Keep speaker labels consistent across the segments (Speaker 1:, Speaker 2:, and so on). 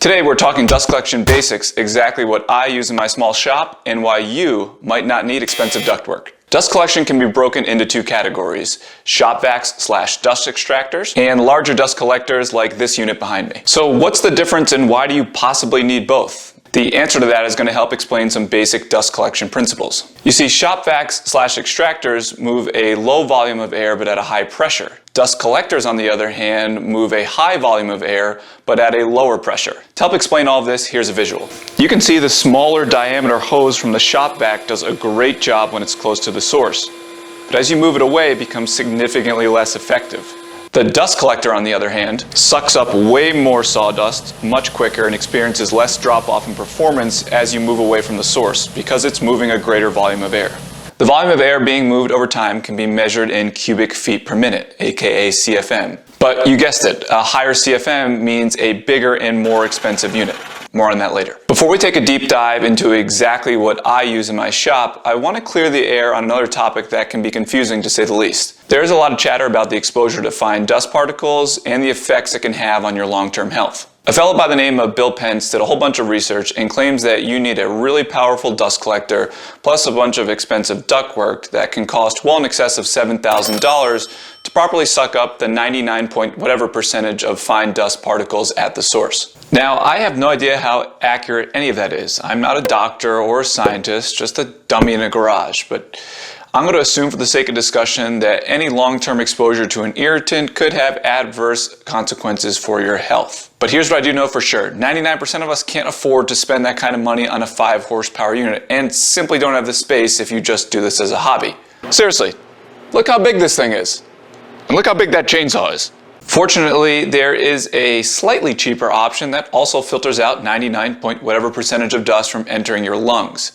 Speaker 1: Today we're talking dust collection basics, exactly what I use in my small shop and why you might not need expensive ductwork. Dust collection can be broken into two categories: shop vacs / dust extractors and larger dust collectors like this unit behind me. So what's the difference and why do you possibly need both? The answer to that is going to help explain some basic dust collection principles. You see, shop vacs / extractors move a low volume of air but at a high pressure. Dust collectors, on the other hand, move a high volume of air but at a lower pressure. To help explain all of this, here's a visual. You can see the smaller diameter hose from the shop vac does a great job when it's close to the source. But as you move it away, it becomes significantly less effective. The dust collector, on the other hand, sucks up way more sawdust much quicker and experiences less drop-off in performance as you move away from the source because it's moving a greater volume of air. The volume of air being moved over time can be measured in cubic feet per minute, aka CFM. But you guessed it, a higher CFM means a bigger and more expensive unit. More on that later. Before we take a deep dive into exactly what I use in my shop, I want to clear the air on another topic that can be confusing to say the least. There is a lot of chatter about the exposure to fine dust particles and the effects it can have on your long-term health. A fellow by the name of Bill Pence did a whole bunch of research and claims that you need a really powerful dust collector plus a bunch of expensive ductwork that can cost well in excess of $7,000 to properly suck up the 99 point whatever percentage of fine dust particles at the source. Now, I have no idea how accurate any of that is. I'm not a doctor or a scientist, just a dummy in a garage, but I'm going to assume for the sake of discussion that any long-term exposure to an irritant could have adverse consequences for your health. But here's what I do know for sure. 99% of us can't afford to spend that kind of money on a 5 horsepower unit and simply don't have the space if you just do this as a hobby. Seriously, look how big this thing is. And look how big that chainsaw is. Fortunately, there is a slightly cheaper option that also filters out 99 point whatever percentage of dust from entering your lungs.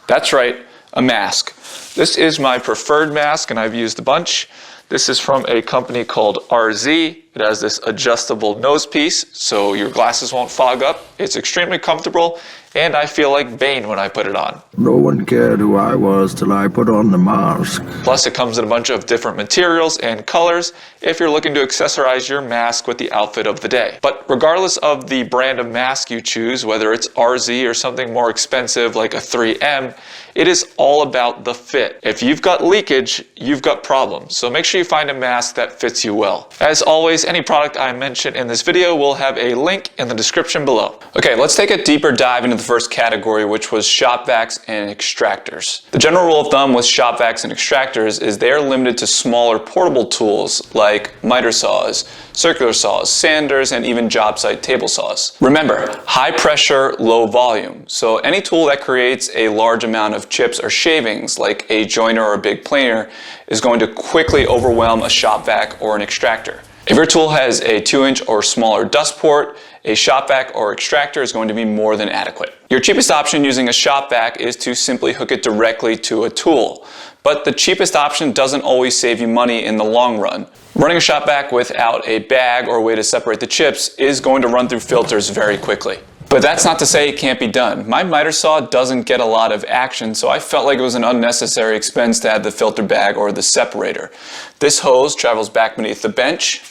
Speaker 1: That's right, a mask. This is my preferred mask and I've used a bunch. This is from a company called RZ. It has this adjustable nose piece so your glasses won't fog up. It's extremely comfortable and I feel like Bane when I put it on.
Speaker 2: No one cared who I was till I put on the mask.
Speaker 1: Plus it comes in a bunch of different materials and colors if you're looking to accessorize your mask with the outfit of the day. But regardless of the brand of mask you choose, whether it's RZ or something more expensive like a 3M, it is all about the fit. If you've got leakage, you've got problems. So make sure you find a mask that fits you well. As always, any product I mention in this video will have a link in the description below. Okay, let's take a deeper dive into the first category, which was shop vacs and extractors. The general rule of thumb with shop vacs and extractors is they are limited to smaller portable tools like miter saws, circular saws, sanders, and even job site table saws. Remember, high pressure, low volume. So any tool that creates a large amount of chips or shavings like a joiner or a big planer is going to quickly overwhelm a shop vac or an extractor. If your tool has a 2-inch or smaller dust port, a shop vac or extractor is going to be more than adequate. Your cheapest option using a shop vac is to simply hook it directly to a tool. But the cheapest option doesn't always save you money in the long run. Running a shop vac without a bag or way to separate the chips is going to run through filters very quickly. But that's not to say it can't be done. My miter saw doesn't get a lot of action, so I felt like it was an unnecessary expense to add the filter bag or the separator. This hose travels back beneath the bench,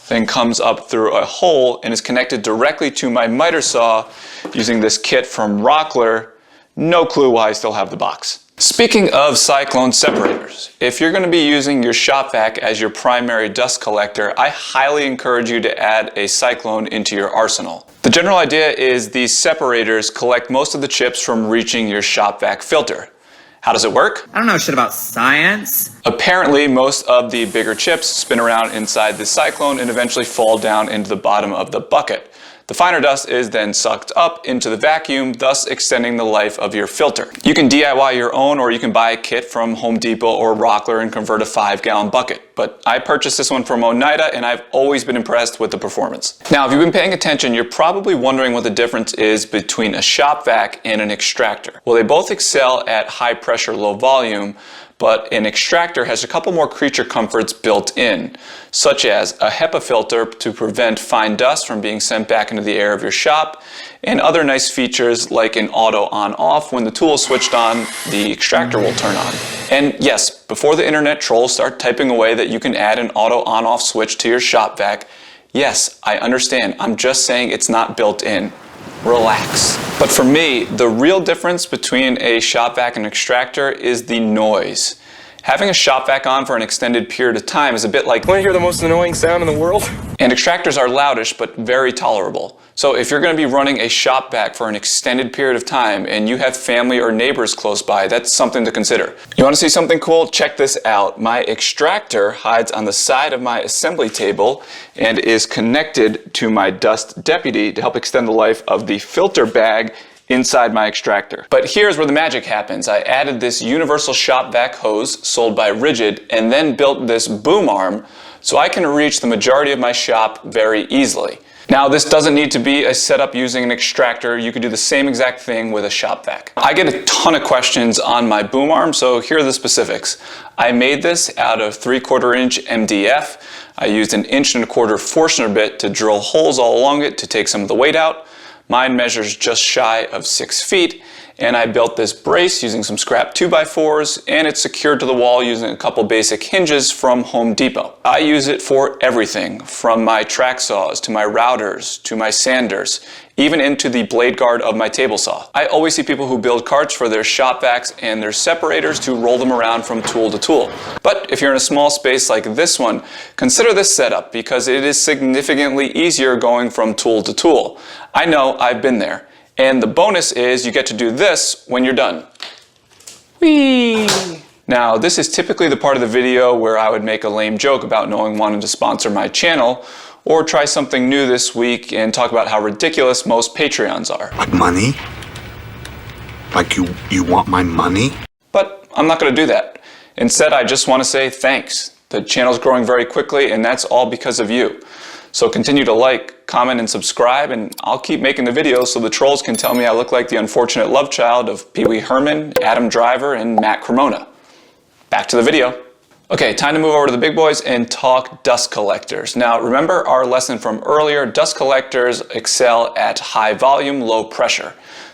Speaker 1: then comes up through a hole and is connected directly to my miter saw using this kit from Rockler. No clue why I still have the box. Speaking of Cyclone Separators, if you're going to be using your shop vac as your primary dust collector, I highly encourage you to add a Cyclone into your arsenal. The general idea is these separators collect most of the chips from reaching your shop vac filter. How does it work?
Speaker 3: I don't know shit about science.
Speaker 1: Apparently, most of the bigger chips spin around inside the Cyclone and eventually fall down into the bottom of the bucket. The finer dust is then sucked up into the vacuum, thus extending the life of your filter. You can DIY your own or you can buy a kit from Home Depot or Rockler and convert a 5-gallon bucket. But I purchased this one from Oneida and I've always been impressed with the performance. Now, if you've been paying attention, you're probably wondering what the difference is between a shop vac and an extractor. Well, they both excel at high pressure, low volume, but an extractor has a couple more creature comforts built in, such as a HEPA filter to prevent fine dust from being sent back into the air of your shop, and other nice features like an auto on-off. When the tool is switched on, the extractor will turn on. And yes, before the internet trolls start typing away that you can add an auto on-off switch to your shop vac, Yes, I understand. I'm just saying it's not built in. Relax. But for me, the real difference between a shop vac and extractor is the noise. Having a shop vac on for an extended period of time is a bit like, want to hear the most annoying sound in the world? And extractors are loudish but very tolerable. So if you're going to be running a shop vac for an extended period of time and you have family or neighbors close by, that's something to consider. You want to see something cool? Check this out. My extractor hides on the side of my assembly table and is connected to my dust deputy to help extend the life of the filter bag inside my extractor. But here's where the magic happens. I added this universal shop vac hose sold by Rigid and then built this boom arm so I can reach the majority of my shop very easily. Now, this doesn't need to be a setup using an extractor. You could do the same exact thing with a shop vac. I get a ton of questions on my boom arm, so here are the specifics. I made this out of 3/4 inch MDF. I used an 1.25 inch Forstner bit to drill holes all along it to take some of the weight out. Mine measures just shy of 6 feet, and I built this brace using some scrap 2x4s, and it's secured to the wall using a couple basic hinges from Home Depot. I use it for everything, from my track saws, to my routers, to my sanders, even into the blade guard of my table saw. I always see people who build carts for their shop vacs and their separators to roll them around from tool to tool. But if you're in a small space like this one, consider this setup because it is significantly easier going from tool to tool. I know, I've been there. And the bonus is you get to do this when you're done. Whee! Now, this is typically the part of the video where I would make a lame joke about no one wanting to sponsor my channel, or try something new this week and talk about how ridiculous most Patreons are.
Speaker 4: Like money? Like you want my money?
Speaker 1: But I'm not going to do that. Instead, I just want to say thanks. The channel's growing very quickly, and that's all because of you. So continue to like, comment, and subscribe, and I'll keep making the videos so the trolls can tell me I look like the unfortunate love child of Pee Wee Herman, Adam Driver, and Matt Cremona. Back to the video. Okay, time to move over to the big boys and talk dust collectors. Now, remember our lesson from earlier, dust collectors excel at high volume, low pressure.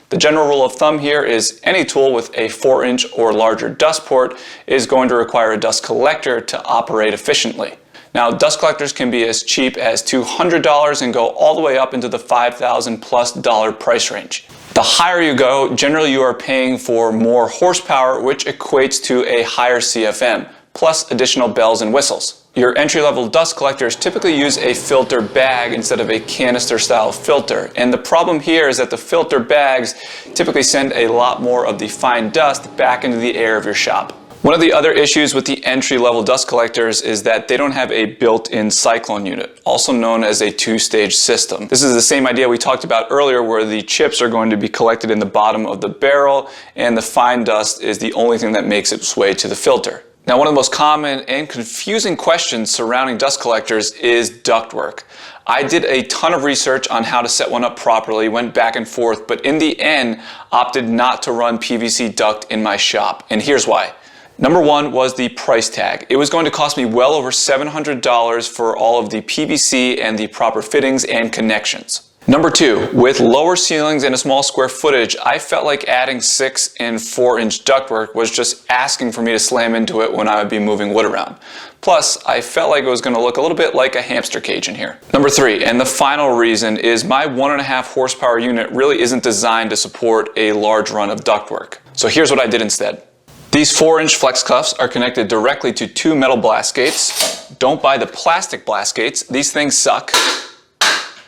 Speaker 1: The general rule of thumb here is any tool with a 4-inch or larger dust port is going to require a dust collector to operate efficiently. Now, dust collectors can be as cheap as $200 and go all the way up into the $5,000+ price range. The higher you go, generally you are paying for more horsepower, which equates to a higher CFM, plus additional bells and whistles. Your entry-level dust collectors typically use a filter bag instead of a canister-style filter, and the problem here is that the filter bags typically send a lot more of the fine dust back into the air of your shop. One of the other issues with the entry-level dust collectors is that they don't have a built-in cyclone unit, also known as a 2-stage system. This is the same idea we talked about earlier where the chips are going to be collected in the bottom of the barrel and the fine dust is the only thing that makes its way to the filter. Now, one of the most common and confusing questions surrounding dust collectors is ductwork. I did a ton of research on how to set one up properly, went back and forth, but in the end opted not to run PVC duct in my shop, and here's why. Number one was the price tag. It was going to cost me well over $700 for all of the PVC and the proper fittings and connections. Number two, with lower ceilings and a small square footage, I felt like adding 6 and 4-inch ductwork was just asking for me to slam into it when I would be moving wood around. Plus, I felt like it was going to look a little bit like a hamster cage in here. Number three, and the final reason, is my 1.5 horsepower unit really isn't designed to support a large run of ductwork. So here's what I did instead. These 4-inch flex cuffs are connected directly to 2 metal blast gates. Don't buy the plastic blast gates. These things suck.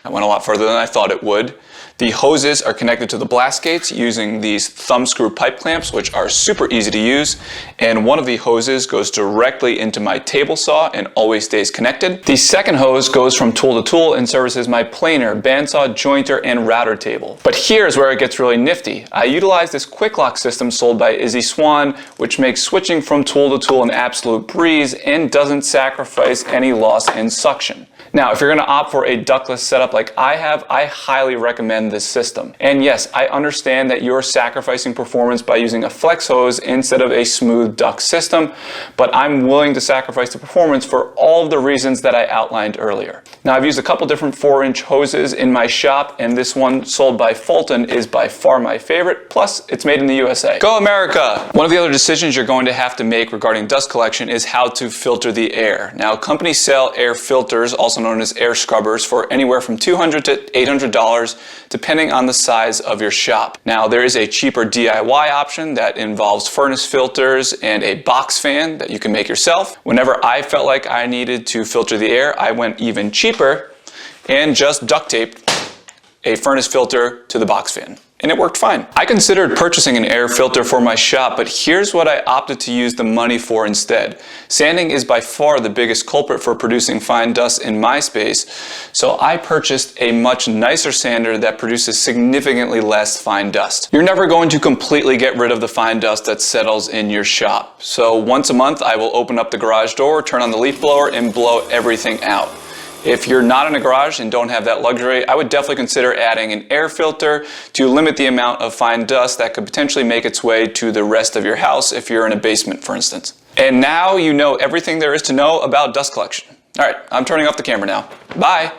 Speaker 1: I went a lot further than I thought it would. The hoses are connected to the blast gates using these thumb screw pipe clamps, which are super easy to use. And one of the hoses goes directly into my table saw and always stays connected. The second hose goes from tool to tool and services my planer, bandsaw, jointer, and router table. But here's where it gets really nifty. I utilize this quick lock system sold by Izzy Swan, which makes switching from tool to tool an absolute breeze and doesn't sacrifice any loss in suction. Now, if you're going to opt for a ductless setup like I have, I highly recommend this system. And yes, I understand that you're sacrificing performance by using a flex hose instead of a smooth duct system, but I'm willing to sacrifice the performance for all of the reasons that I outlined earlier. Now, I've used a couple different 4-inch hoses in my shop, and this one sold by Fulton is by far my favorite, plus it's made in the USA. Go America! One of the other decisions you're going to have to make regarding dust collection is how to filter the air. Now, companies sell air filters, also also known as air scrubbers, for anywhere from $200 to $800 depending on the size of your shop. Now there is a cheaper DIY option that involves furnace filters and a box fan that you can make yourself. Whenever I felt like I needed to filter the air, I went even cheaper and just duct taped a furnace filter to the box fan. And it worked fine. I considered purchasing an air filter for my shop, but here's what I opted to use the money for instead. Sanding is by far the biggest culprit for producing fine dust in my space, so I purchased a much nicer sander that produces significantly less fine dust. You're never going to completely get rid of the fine dust that settles in your shop, so once a month I will open up the garage door, turn on the leaf blower, and blow everything out. If you're not in a garage and don't have that luxury, I would definitely consider adding an air filter to limit the amount of fine dust that could potentially make its way to the rest of your house if you're in a basement, for instance. And now you know everything there is to know about dust collection. All right, I'm turning off the camera now. Bye.